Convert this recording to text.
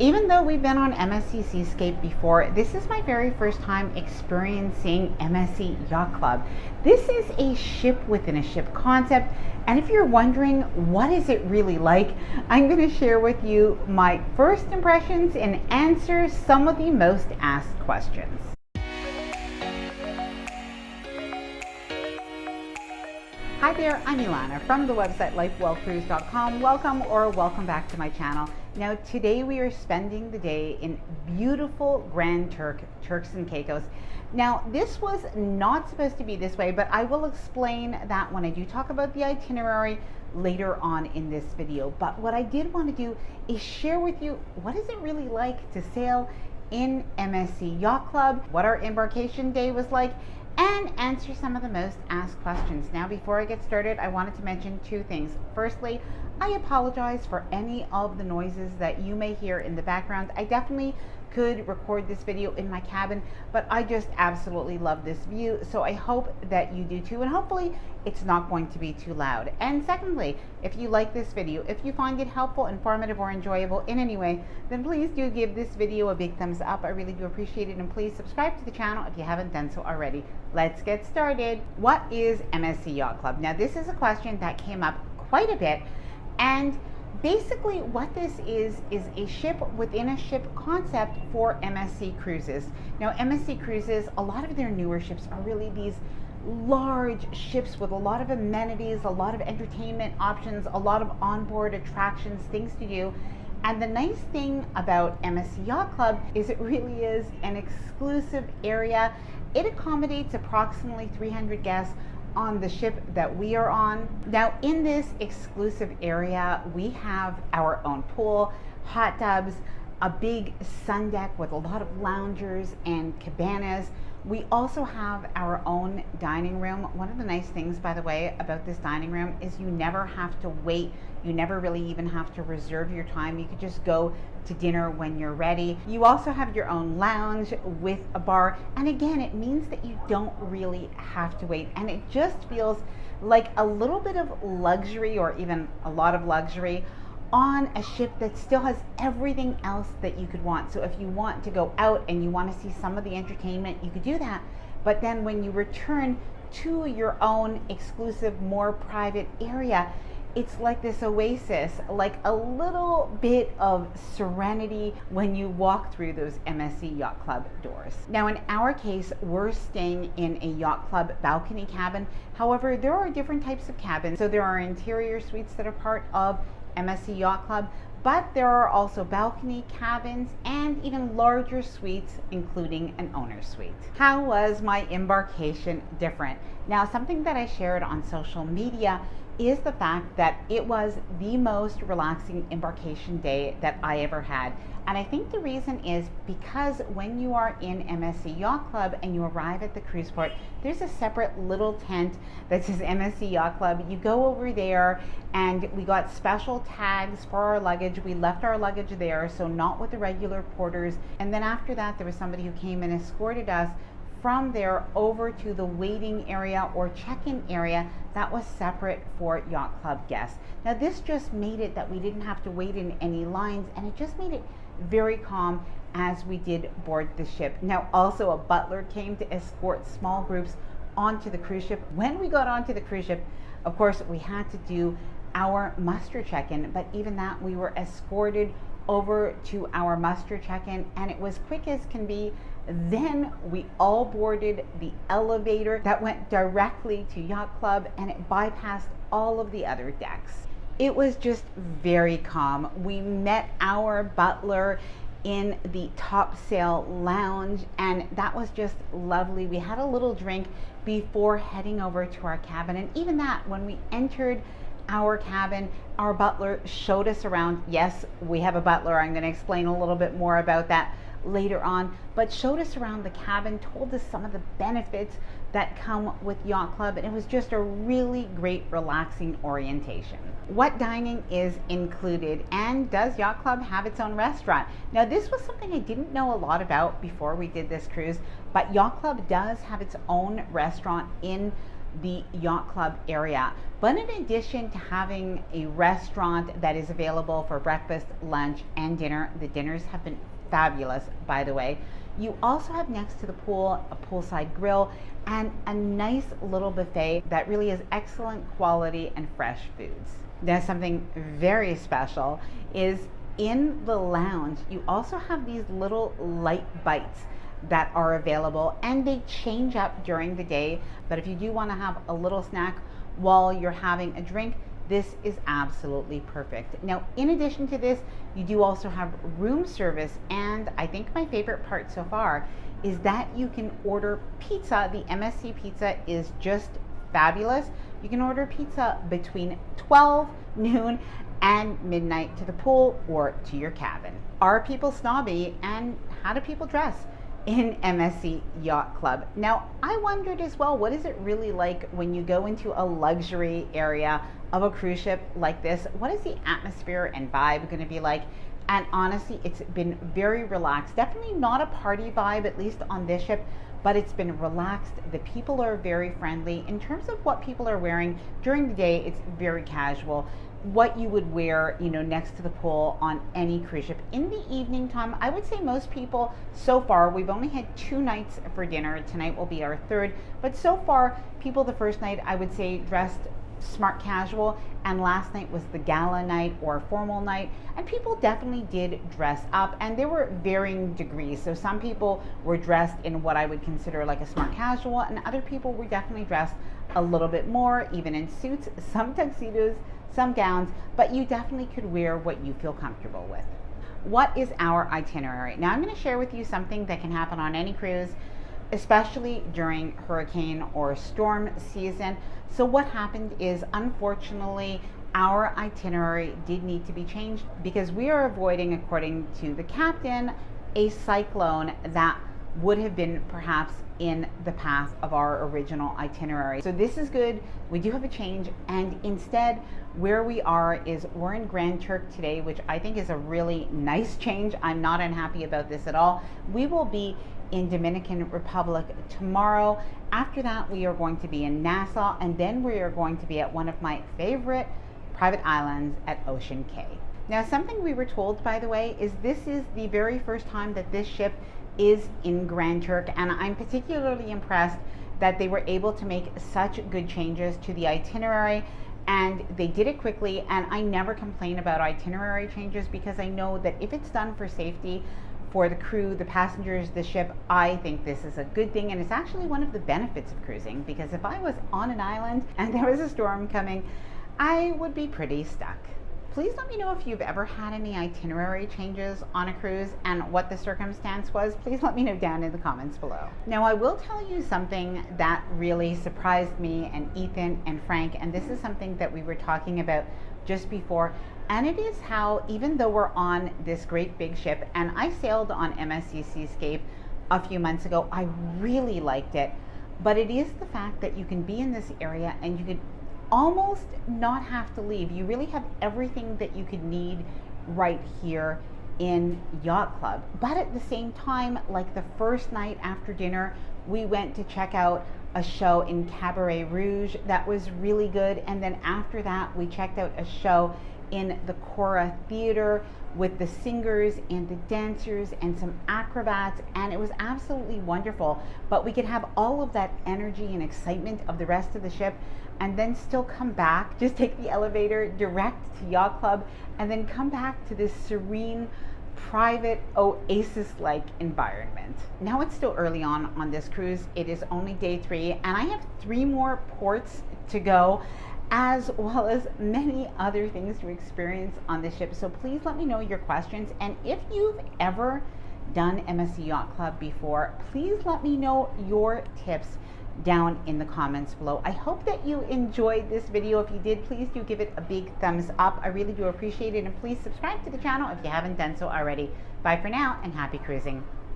Even though we've been on MSC Seascape before, this is my very first time experiencing MSC Yacht Club. This is a ship within a ship concept, and if you're wondering what is it really like, I'm going to share with you my first impressions and answer some of the most asked questions. Hi there, I'm Ilana from the website lifewellcruise.com. Welcome back to my channel. Now today we are spending the day in beautiful Grand Turks and Caicos. Now this was not supposed to be this way, but I will explain that when I do talk about the itinerary later on in this video. But what I did want to do is share with you what is it really like to sail in MSC Yacht Club, what our embarkation day was like, and answer some of the most asked questions. Now, before I get started, I wanted to mention two things. Firstly, I apologize for any of the noises that you may hear in the background. I definitely could record this video in my cabin, but I just absolutely love this view, so I hope that you do too, and hopefully it's not going to be too loud. And secondly, if you like this video, if you find it helpful, informative, or enjoyable in any way, then please do give this video a big thumbs up. I really do appreciate it, and please subscribe to the channel if you haven't done so already. Let's get started. What is MSC Yacht Club? Now, this is a question that came up quite a bit, and basically what this is a ship within a ship concept for MSC Cruises. Now, MSC Cruises, a lot of their newer ships are really these large ships with a lot of amenities, a lot of entertainment options, a lot of onboard attractions, things to do. And the nice thing about MSC Yacht Club is it really is an exclusive area. It accommodates approximately 300 guests on the ship that we are on. Now, in this exclusive area, we have our own pool, hot tubs, a big sun deck with a lot of loungers and cabanas. We also have our own dining room. One of the nice things, by the way, about this dining room is you never have to wait. You never really even have to reserve your time. You could just go to dinner when you're ready. You also have your own lounge with a bar. And again, it means that you don't really have to wait. And it just feels like a little bit of luxury, or even a lot of luxury, on a ship that still has everything else that you could want. So if you want to go out and you want to see some of the entertainment, you could do that. But then when you return to your own exclusive, more private area, it's like this oasis, like a little bit of serenity when you walk through those MSC Yacht Club doors. Now, in our case, we're staying in a Yacht Club balcony cabin. However, there are different types of cabins. So there are interior suites that are part of MSC Yacht Club, but there are also balcony cabins and even larger suites, including an owner's suite. How was my embarkation different? Now, something that I shared on social media is the fact that it was the most relaxing embarkation day that I ever had. And I think the reason is because when you are in MSC Yacht Club and you arrive at the cruise port, there's a separate little tent that says MSC Yacht Club. You go over there, and we got special tags for our luggage. We left our luggage there, so not with the regular porters. And then after that, there was somebody who came and escorted us from there over to the waiting area or check-in area that was separate for Yacht Club guests. Now, this just made it that we didn't have to wait in any lines, and it just made it very calm as we did board the ship. Now, also a butler came to escort small groups onto the cruise ship. When we got onto the cruise ship, of course, we had to do our muster check-in, but even that, we were escorted over to our muster check-in, and it was quick as can be. Then we all boarded the elevator that went directly to Yacht Club, and it bypassed all of the other decks. It was just very calm. We met our butler in the top sail lounge, and that was just lovely. We had a little drink before heading over to our cabin, and even that, when we entered our cabin, our butler showed us around. Yes, we have a butler. I'm going to explain a little bit more about that later on, but showed us around the cabin, told us some of the benefits that come with Yacht Club, and it was just a really great relaxing orientation. What dining is included, and does Yacht Club have its own restaurant? Now, this was something I didn't know a lot about before we did this cruise, but Yacht Club does have its own restaurant in the yacht club area. But in addition to having a restaurant that is available for breakfast, lunch, and dinner, the dinners have been fabulous, by the way. You also have next to the pool a poolside grill and a nice little buffet that really is excellent quality and fresh foods. Now, something very special is in the lounge, you also have these little light bites that are available, and they change up during the day. But if you do want to have a little snack while you're having a drink, this is absolutely perfect. Now, in addition to this, you do also have room service, and I think my favorite part so far is that you can order pizza. The MSC pizza is just fabulous. You can order pizza between 12 noon and midnight to the pool or to your cabin. Are people snobby, and how do people dress in MSC Yacht Club? Now, I wondered as well, what is it really like when you go into a luxury area of a cruise ship like this? What is the atmosphere and vibe going to be like? And honestly, it's been very relaxed. Definitely not a party vibe, at least on this ship, but it's been relaxed. The people are very friendly. In terms of what people are wearing during the day, it's very casual. What you would wear, next to the pool on any cruise ship. In the evening time, I would say most people so far, we've only had 2 nights for dinner. Tonight will be our 3rd, but so far, people the first night, I would say, dressed smart casual, and last night was the gala night or formal night, and people definitely did dress up, and there were varying degrees. So some people were dressed in what I would consider like a smart casual, and other people were definitely dressed a little bit more, even in suits, some tuxedos, some gowns, but you definitely could wear what you feel comfortable with. What is our itinerary? Now, I'm going to share with you something that can happen on any cruise, especially during hurricane or storm season. So what happened is, unfortunately, our itinerary did need to be changed because we are avoiding, according to the captain, a cyclone that would have been perhaps in the path of our original itinerary. So this is good. We do have a change, and instead where we are is we're in Grand Turk today, which I think is a really nice change. I'm not unhappy about this at all. We will be in Dominican Republic tomorrow. After that, we are going to be in Nassau, and then we are going to be at one of my favorite private islands at Ocean Cay. Now, something we were told, by the way, is this is the very first time that this ship is in Grand Turk, and I'm particularly impressed that they were able to make such good changes to the itinerary, and they did it quickly. And I never complain about itinerary changes because I know that if it's done for safety for the crew, the passengers, the ship, I think this is a good thing, and it's actually one of the benefits of cruising, because if I was on an island and there was a storm coming, I would be pretty stuck. Please let me know if you've ever had any itinerary changes on a cruise and what the circumstance was. Please let me know down in the comments below. Now, I will tell you something that really surprised me and Ethan and Frank, and this is something that we were talking about just before, and it is how, even though we're on this great big ship, and I sailed on MSC Seascape a few months ago, I really liked it, but it is the fact that you can be in this area and you could almost not have to leave. You really have everything that you could need right here in Yacht Club. But at the same time, like the first night after dinner, we went to check out a show in Cabaret Rouge that was really good, and then after that we checked out a show in the Cora Theater with the singers and the dancers and some acrobats, and it was absolutely wonderful. But we could have all of that energy and excitement of the rest of the ship and then still come back, just take the elevator direct to Yacht Club, and then come back to this serene, private, oasis-like environment. Now, it's still early on this cruise. It is only day 3, and I have 3 more ports to go, as well as many other things to experience on this ship. So please let me know your questions, and if you've ever done MSC Yacht Club before, please let me know your tips down in the comments below. I hope that you enjoyed this video. If you did, please do give it a big thumbs up. I really do appreciate it, and please subscribe to the channel if you haven't done so already. Bye for now, and happy cruising.